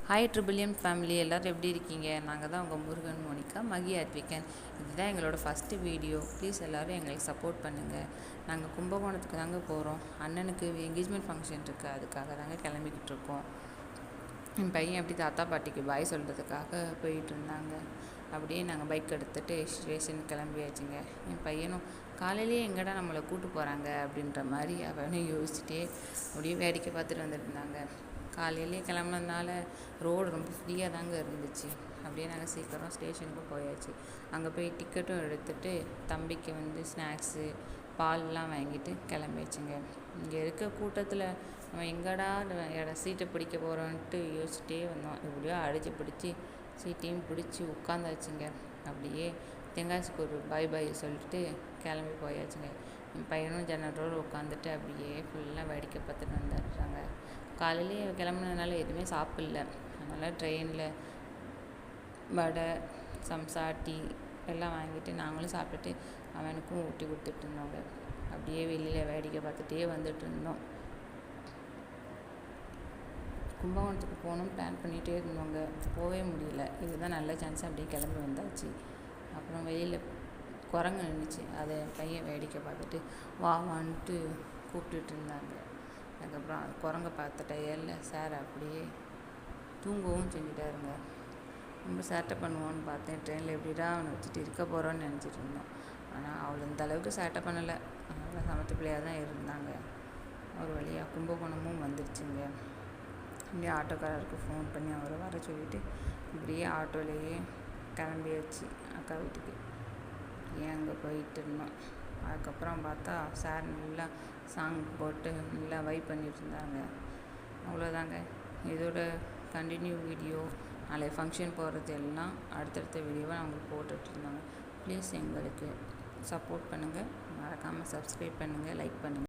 Hi ட்ரிபிள்எம் family, எல்லோரும் எப்படி இருக்கீங்க? நாங்கள் தான் உங்கள் முருகன், மோனிகா, மகி ஆத்விகன். இதுதான் எங்களோட ஃபஸ்ட்டு வீடியோ. ப்ளீஸ் எல்லோரும் எங்களுக்கு சப்போர்ட் பண்ணுங்கள். நாங்கள் கும்பகோணத்துக்கு தாங்க போகிறோம். அண்ணனுக்கு என்கேஜ்மெண்ட் ஃபங்க்ஷன் இருக்குது, அதுக்காக தாங்க கிளம்பிக்கிட்டு இருக்கோம். என் பையன் அப்படி தாத்தா பாட்டிக்கு பாய் சொல்கிறதுக்காக போயிட்டு இருந்தாங்க. அப்படியே நாங்கள் பைக் எடுத்துகிட்டு ஸ்டேஷன் கிளம்பியாச்சுங்க. என் பையனும் காலையிலேயே எங்கடா நம்மளை கூப்பிட்டு போகிறாங்க அப்படின்ற மாதிரி அவனும் யோசிச்சுட்டே அப்படியே வேடிக்கை பார்த்துட்டு வந்துட்டு இருந்தாங்க. காலையிலே கிளம்புனதுனால ரோடு ரொம்ப ஃப்ரீயாக தாங்க இருந்துச்சு. அப்படியே நாங்கள் சீக்கிரம் ஸ்டேஷனுக்கு போயாச்சு. அங்கே போய் டிக்கெட்டும் எடுத்துகிட்டு தம்பிக்கு ஸ்நாக்ஸு பால்லாம் வாங்கிட்டு கிளம்பியாச்சுங்க. இங்கே இருக்க கூட்டத்தில் நம்ம எங்கடா சீட்டை பிடிக்க போகிறோன்ட்டு யோசிச்சுட்டே வந்தோம். எப்படியோ அடித்து பிடிச்சி சீட்டையும் பிடிச்சி உட்காந்தாச்சுங்க. அப்படியே தெங்காசிக்கு ஒரு பாய் சொல்லிட்டு கிளம்பி போயாச்சுங்க. என் பையனும் ஜன்னலோடு உட்காந்துட்டு அப்படியே ஃபுல்லாக வேடிக்கை பார்த்துட்டு வந்துடுறாங்க. காலையிலேயே கிளம்புனதுனால எதுவுமே சாப்பிடல. அதனால் ட்ரெயினில் வடை, சம்சா, டீ எல்லாம் வாங்கிட்டு நாங்களும் சாப்பிட்டுட்டு அவனுக்கும் ஊட்டி கொடுத்துட்டு இருந்தோங்க. அப்படியே வெளியில் வேடிக்கை பார்த்துட்டே வந்துட்டு இருந்தோம். கும்பகோணத்துக்கு போகணும் பிளான் பண்ணிகிட்டே இருந்தோங்க, போகவே முடியல. இதுதான் நல்ல சான்ஸ், அப்படியே கிளம்பி வந்தாச்சு. அப்புறம் வெளியில் குரங்கு நின்றுச்சு, அதை பையன் வேடிக்கை பார்த்துட்டு வான்ட்டு கூப்பிட்டுட்டு இருந்தாங்க. அதுக்கப்புறம் குரங்கை பார்த்த டயரில் சார் அப்படியே தூங்கவும் செஞ்சுட்டாருங்க. ரொம்ப சேட்டை பண்ணுவோன்னு பார்த்தேன். ட்ரெயினில் எப்படிடா அவனை வச்சுட்டு இருக்க போகிறோன்னு நினச்சிட்டு இருந்தோம். ஆனால் அவள் இந்த அளவுக்கு சேட்டை பண்ணலை. அதனால் சமத்து பிள்ளையாக தான் இருந்தாங்க. ஒரு வழியாக கும்பகோணமும் வந்துடுச்சுங்க. இப்படியே ஆட்டோக்காரருக்கு ஃபோன் பண்ணி அவரை வர சொல்லிவிட்டு இப்படியே ஆட்டோலேயே கிளம்பியாச்சு அக்கா வீட்டுக்கு. அங்கே போயிட்டு இருந்தோம். அதுக்கப்புறம் பார்த்தா சார் நல்லா சாங் போட்டு நல்லா வைப் பண்ணிட்டு இருந்தாங்க. அவ்வளோதாங்க. இதோட கண்டினியூ வீடியோ, நாளை ஃபங்க்ஷன் போகிறது எல்லாம் அடுத்தடுத்த வீடியோவை நான் உங்களுக்கு போட்டுட்ருந்தாங்க. ப்ளீஸ் எங்களுக்கு சப்போர்ட் பண்ணுங்கள். மறக்காமல் சப்ஸ்கிரைப் பண்ணுங்கள், லைக் பண்ணுங்கள்.